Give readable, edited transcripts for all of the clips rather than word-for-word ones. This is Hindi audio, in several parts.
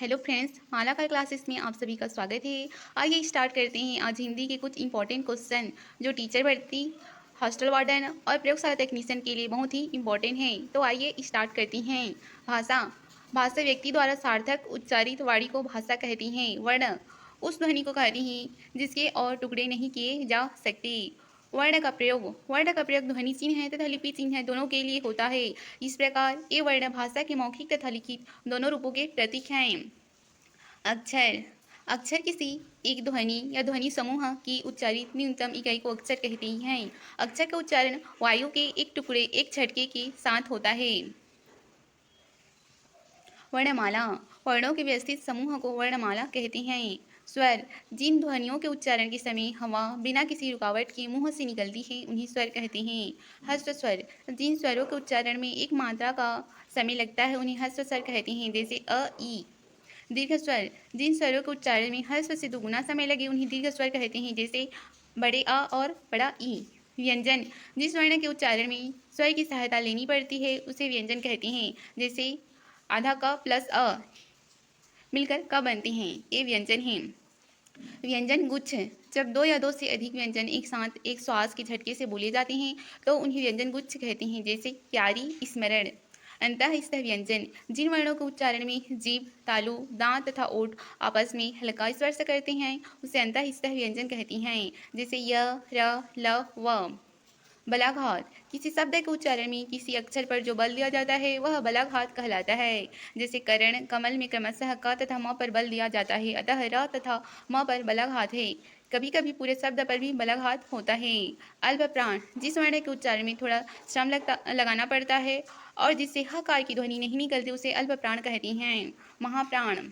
हेलो फ्रेंड्स, माला का क्लासेस में आप सभी का स्वागत है। आइए स्टार्ट करते हैं आज हिंदी के कुछ इंपॉर्टेंट क्वेश्चन जो टीचर भर्ती, हॉस्टल वार्डन और प्रयोगशाला टेक्नीशियन के लिए बहुत ही इंपॉर्टेंट हैं। तो आइए स्टार्ट करते हैं। भाषा भाषा व्यक्ति द्वारा सार्थक उच्चारित वाणी को भाषा कहती हैं। वर्ण उस ध्वनि को कहती हैं जिसके और टुकड़े नहीं किए जा सकते। वर्ण का प्रयोग ध्वनि चिन्ह है तथा लिपि चिन्ह है दोनों के लिए होता है। इस प्रकार ये वर्ण भाषा के मौखिक तथा लिखित दोनों रूपों के प्रतीक हैं। अक्षर अक्षर किसी एक ध्वनि या ध्वनि समूह की उच्चारित न्यूनतम इकाई को अक्षर कहते हैं। अक्षर का उच्चारण वायु के एक टुकड़े एक झटके के साथ होता है। वर्णमाला वर्णों के व्यवस्थित समूह को वर्णमाला कहते हैं। स्वर जिन ध्वनियों के उच्चारण के समय हवा बिना किसी रुकावट के मुंह से निकलती है उन्हें स्वर कहते हैं। ह्रस्व स्वर जिन स्वरों के उच्चारण में एक मात्रा का समय लगता है उन्हें ह्रस्व स्वर कहते हैं, जैसे अ ई। दीर्घ स्वर जिन स्वरों के उच्चारण में ह्रस्व से दोगुना समय लगे उन्हें दीर्घ स्वर कहते हैं, जैसे बड़े आ और बड़ा ई। व्यंजन जिस वर्ण के उच्चारण में स्वर की सहायता लेनी पड़ती है उसे व्यंजन कहते हैं, जैसे आधा क प्लस अ मिलकर क बनते हैं, ये व्यंजन हैं। व्यंजन गुच्छ जब दो या दो से अधिक व्यंजन एक साथ एक श्वास के झटके से बोले जाते हैं तो उन्हें व्यंजन गुच्छ कहते हैं, जैसे प्यारी, स्मरण। अंतःस्थ व्यंजन जिन वर्णों के उच्चारण में जीभ, तालु, दांत तथा ओठ आपस में हल्का स्पर्श करते हैं उसे अंतःस्थ व्यंजन कहते हैं, जैसे य, र, ल, व। बलाघात किसी शब्द के उच्चारण में किसी अक्षर पर जो बल दिया जाता है वह बलाघात कहलाता है, जैसे करण, कमल में क्रमशः क तथा म पर बल दिया जाता है, अतः र तथा म पर बलाघात है। कभी कभी पूरे शब्द पर भी बलाघात होता है। अल्प प्राण जिस वर्ण के उच्चारण में थोड़ा श्रम लगाना पड़ता है और जिससे हकार की ध्वनि नहीं निकलती उसे अल्प प्राण कहते हैं। महाप्राण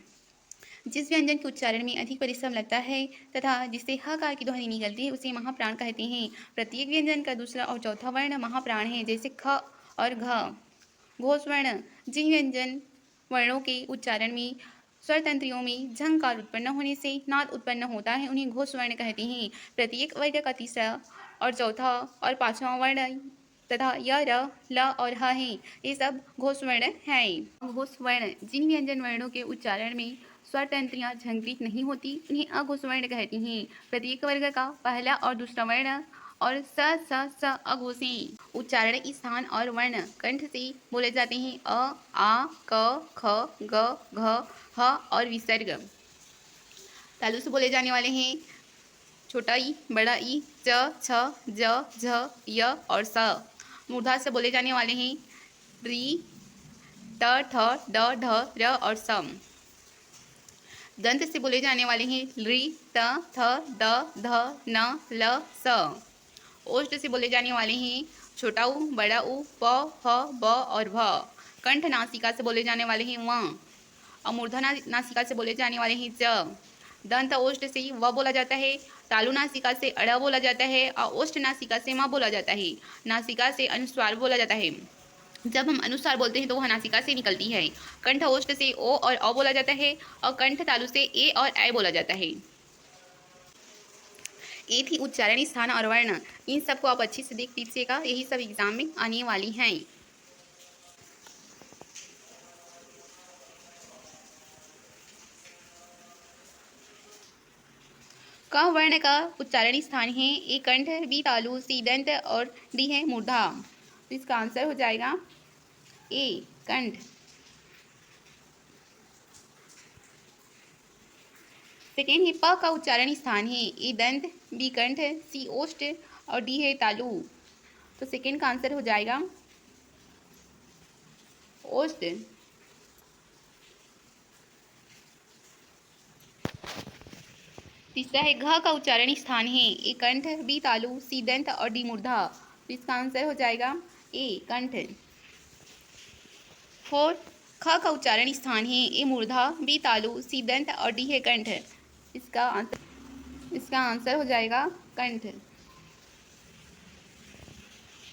जिस व्यंजन के उच्चारण में अधिक परिश्रम लगता है तथा जिससे हकार की ध्वनि निकलती है उसे महाप्राण कहते हैं। प्रत्येक व्यंजन का दूसरा और चौथा वर्ण महाप्राण है, जैसे ख और घ। घोषवर्ण जिन व्यंजन वर्णों के उच्चारण में स्वर तंत्रियों में झंकार उत्पन्न होने से नाद उत्पन्न होता है उन्हें घोषवर्ण कहते हैं। प्रत्येक वर्ग का तीसरा और चौथा और पांचवा वर्ण तथा य, र, ल और ह हैं, ये सब घोषवर्ण हैं। घोषवर्ण जिन व्यंजन वर्णों के उच्चारण में स्वर तंत्रियां झंकृत नहीं होती उन्हें अघोषवर्ण कहती हैं। प्रत्येक वर्ग का पहला और दूसरा वर्ण और स अघोषें उच्चारण स्थान और वर्ण कंठ से बोले जाते हैं। अ, आ, क, ख, ग, घ, ह और विसर्ग तालु से बोले जाने वाले हैं छोटा ई, बड़ा ई, च, छ, ज, झ, य और स। मूर्धा से बोले जाने वाले हैं री, त, ठ, ड, ढ, र और सम। दंत से बोले जाने वाले हैं रि, त, थ, द, ध, न, ल, स। ओष्ठ से बोले जाने वाले हैं छोटा ऊ, बड़ा ऊ, प, फ, ब और भ। कंठ नासिका से बोले जाने वाले हैं व। और मूर्धन नासिका से बोले जाने वाले हैं ज। दंत ओष्ठ से व बोला जाता है, तालु नासिका से अड़ बोला जाता है और ओष्ठ नासिका से म बोला जाता है। नासिका से अनुस्वार बोला जाता है, जब हम अनुस्वार बोलते हैं तो वह नासिका से निकलती है। कंठ ओष्ठ से ओ और अ बोला जाता है और कंठ तालु से ए और ऐ बोला जाता है। ये थी उच्चारण, स्थान और वर्ण। इन सबको आप अच्छे से देख लीजिएगा, यही सब एग्जाम में आने वाली हैं। क वर्ण का उच्चारण स्थान है ए कंठ, बी तालु, सी दंत और डी है मूर्धा। तो इसका आंसर हो जाएगा ए कंठ। सेकेंड है प का उच्चारण स्थान है ए दंत, बी कंठ, सी ओष्ठ और डी है तालु। तो सेकेंड का आंसर हो जाएगा ओष्ठ। तीसरा है घ का उच्चारण स्थान है ए कंठ, बी तालु, सी दंत और डी मूर्धा। तो इसका आंसर हो जाएगा ए कंठ। फोर्थ ख का उच्चारण स्थान है ए मूर्धा, बी तालु, सी दंत और डी है कंठ। इसका आंसर हो जाएगा कंठ।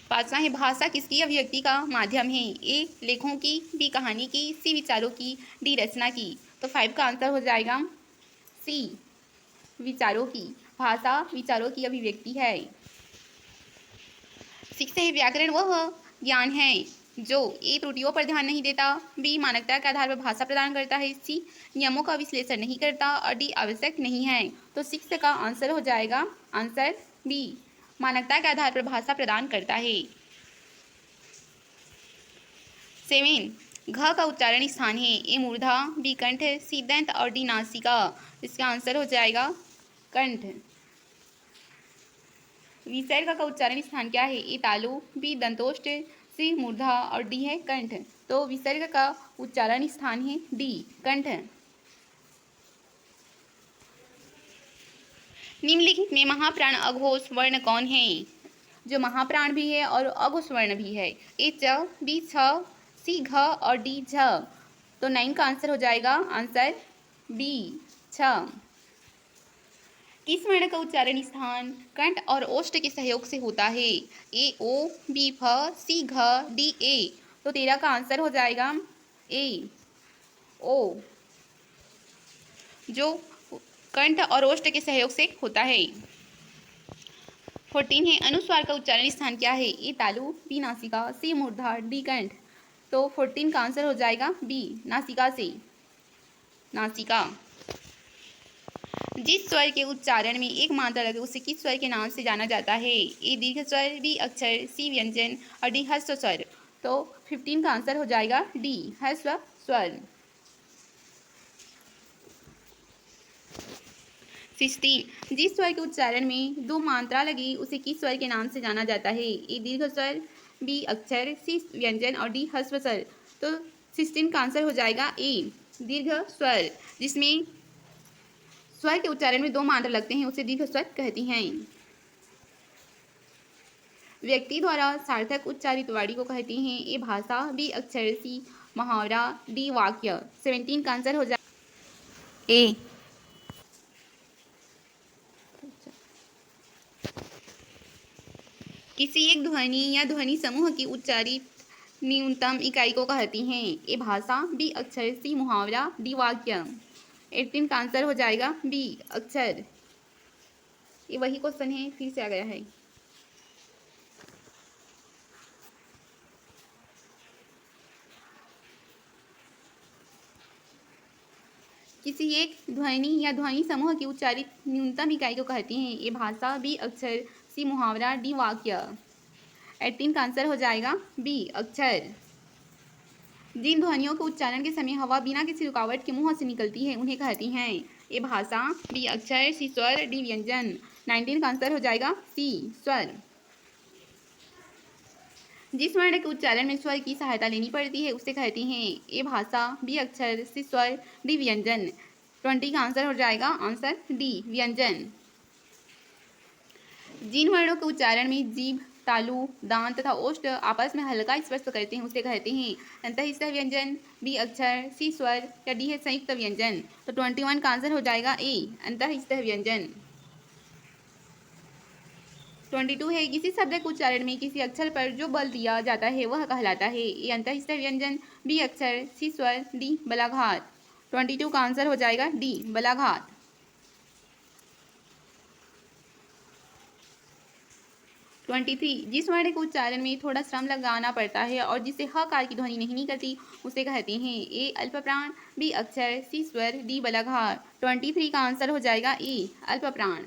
पांचवा है भाषा किसकी अभिव्यक्ति का माध्यम है ए लेखों की, बी कहानी की, सी विचारों की, डी रचना की। तो 5 का आंसर हो जाएगा सी विचारों की। भाषा विचारों की अभिव्यक्ति है। 6 है व्याकरण वह ज्ञान है जो ए त्रुटियों पर ध्यान नहीं देता, बी मानकता के आधार पर भाषा प्रदान करता है, सी नियमों का विश्लेषण नहीं करता और डी आवश्यक नहीं है। तो 6 का आंसर हो जाएगा आंसर बी, मानकता के आधार पर भाषा प्रदान करता है। 7 घ का उच्चारण स्थान है, ए मूर्धा, बी कंठ, सी दंत और डी नासिका। इसका आंसर हो जाएगा कंठ। विसर्ग का उच्चारण स्थान क्या है, ए तालु, बी दंतोष्ठ, सी मूर्धा और डी है कंठ। तो विसर्ग का उच्चारण स्थान है डी कंठ। निम्नलिखित में महाप्राण अघोष वर्ण कौन है, जो महाप्राण भी है और अघोष वर्ण भी है, ए च, बी छ, सी घ और डी झ। तो 9 का आंसर हो जाएगा आंसर बी छ। किस वर्ण का उच्चारण स्थान कंठ और ओष्ठ के सहयोग से होता है, ए ओ, बी फ, सी घ, डी ए। तो 13 का आंसर हो जाएगा ए ओ, जो कंठ और ओष्ठ के सहयोग से होता है। 14 है अनुस्वार का उच्चारण स्थान क्या है, ए तालु, बी नासिका, सी मूर्धा, डी कंठ। तो 14 का आंसर हो जाएगा बी नासिका से, नासिका। जिस स्वर के उच्चारण में एक मात्रा लगे उसे किस स्वर के नाम से जाना जाता है, ए दीर्घ स्वर, बी अक्षर, सी व्यंजन और डी ह्रस्व स्वर। तो 15 का आंसर हो जाएगा डी ह्रस्व स्वर। 16 जिस स्वर के उच्चारण में 2 मात्रा लगी उसे किस स्वर के नाम से जाना जाता है, ए दीर्घ स्वर, बी अक्षर, सी व्यंजन और डी ह्रस्व स्वर। तो 16 का आंसर हो जाएगा ए दीर्घ स्वर। जिसमें स्वर के उच्चारण में 2 मात्रा लगते हैं उसे दीर्घ स्वर कहती हैं। व्यक्ति द्वारा सार्थक उच्चारित वाणी को कहते हैं, ए भाषा, बी अक्षर, सी मुहावरा, डी वाक्य। 17 का आंसर हो जाएगा ए। किसी एक ध्वनि या ध्वनि समूह की उच्चारित न्यूनतम इकाई को कहती हैं, ए भाषा, बी अक्षर, सी मुहावरा, डी वाक्य। 18 का आंसर हो जाएगा बी अक्षर। ये वही क्वेश्चन है, फिर से आ गया है। किसी एक ध्वनि या ध्वनि समूह की उच्चारित न्यूनतम इकाई को कहती हैं, ए भाषा, बी अक्षर, सी मुहावरा, डी वाक्य। 18 का आंसर हो जाएगा बी अक्षर। जिन ध्वनियों के उच्चारण के समय हवा बिना किसी रुकावट के मुंह से निकलती है उन्हें कहती हैं, ए भाषा, बी अक्षर, सी स्वर, डी व्यंजन। 19 का आंसर हो जाएगा सी स्वर। जिस वर्ण के उच्चारण में स्वर की सहायता लेनी पड़ती है उसे कहती हैं, ए भाषा, बी अक्षर, सी स्वर, डी व्यंजन। 20 का आंसर हो जाएगा आंसर डी व्यंजन। जिन वर्णों के उच्चारण में जीभ, तालु, दांत तथा ओष्ठ आपस में हल्का स्पर्श करते हैं उसे कहते हैं, अंतःस्थ व्यंजन, बी अक्षर, सी स्वर या डी है संयुक्त व्यंजन। तो 21 का आंसर हो जाएगा ए अंतःस्थ व्यंजन। 22 है किसी शब्द के उच्चारण में किसी अक्षर पर जो बल दिया जाता है वह कहलाता है, ए अंतःस्थ व्यंजन, बी अक्षर, सी स्वर, डी बलाघात। 22 का आंसर हो जाएगा डी बलाघात। 23 जिस वर्ण के उच्चारण में थोड़ा श्रम लगाना पड़ता है और जिसे ह कार की ध्वनि नहीं निकलती उसे कहते हैं, ए अल्प प्राण, बी अक्षर, सी स्वर, डी बलाघात। 23 का आंसर हो जाएगा ए अल्प प्राण।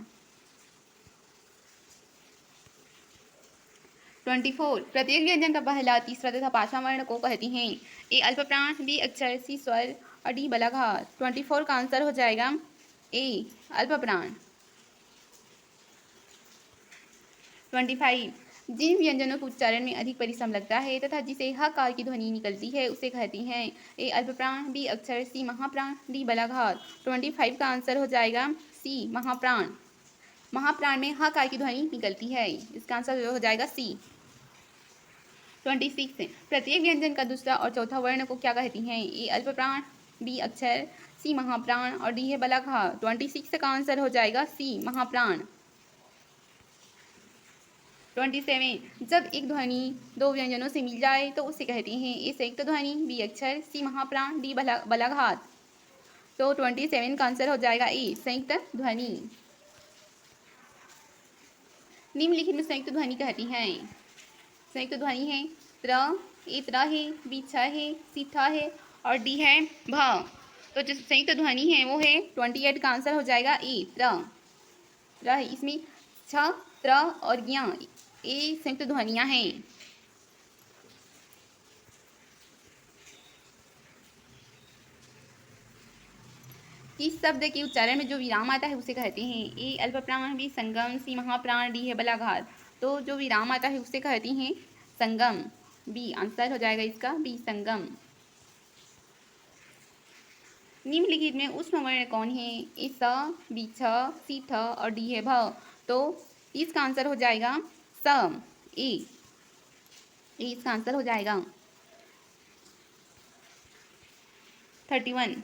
24 प्रत्येक व्यंजन का पहला, तीसरा तथा पांचवा वर्ण को कहती हैं, ए अल्प प्राण, बी अक्षर, सी स्वर और डी बलाघात। 24 का आंसर हो जाएगा ए अल्प प्राण। 25 जिन व्यंजनों के उच्चारण में अधिक परिश्रम लगता है तथा जिसे ह कार की ध्वनि निकलती है उसे कहती हैं, ए अल्प प्राण, बी अक्षर, सी महाप्राण, डी बलाघात। 25 का आंसर हो जाएगा सी महाप्राण। महाप्राण में ह कार की ध्वनि निकलती है, इसका आंसर हो जाएगा सी। 26 प्रत्येक व्यंजन का दूसरा और चौथा वर्ण को क्या कहती हैं, ए अल्प प्राण, बी अक्षर, सी महाप्राण और डी है बलाघात। 26 का आंसर हो जाएगा सी महाप्राण। 27 जब एक ध्वनि 2 व्यंजनों से मिल जाए तो उसे कहते हैं, ए संयुक्त ध्वनि, बी अक्षर, सी महाप्राण, डी बलाघात। तो 27 का आंसर हो जाएगा ए संयुक्त ध्वनि। निम्नलिखित में संयुक्त ध्वनि कहती हैं, संयुक्त ध्वनि है त्र, ए त्र है, बी छ है, सी थ है और डी है भ। तो जो संयुक्त ध्वनि है वो है 28 का आंसर हो जाएगा ए त्र। त्र है, इसमें छ, त्र और ज्ञ ये संयुक्त ध्वनियां हैं। इस शब्द के उच्चारण में जो विराम आता है उसे कहते हैं ए अल्प प्राण, बी संगम, सी महाप्राण, डी है बलाघात। तो जो विराम आता है उसे कहते हैं संगम। बी आंसर हो जाएगा इसका, बी संगम। निम्नलिखित में ऊष्म वर्ण कौन है? ए स, बी छ, सी थ और डी है भ। तो इसका आंसर हो जाएगा स, ए इसका आंसर हो जाएगा। 31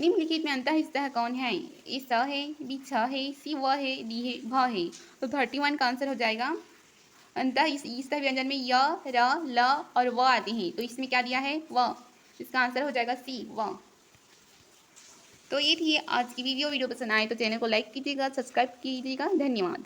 निम्नलिखित में अंतःस्थ कौन है? ए स है, बी छ है, सी व है, डी है भ है। तो 31 का आंसर हो जाएगा। अंतःस्थ व्यंजन में य, र, ल और व आते हैं। तो इसमें क्या दिया है? व। इसका आंसर हो जाएगा सी व। तो ये थी आज की वीडियो पसंद आए तो चैनल को लाइक कीजिएगा, सब्सक्राइब कीजिएगा। धन्यवाद।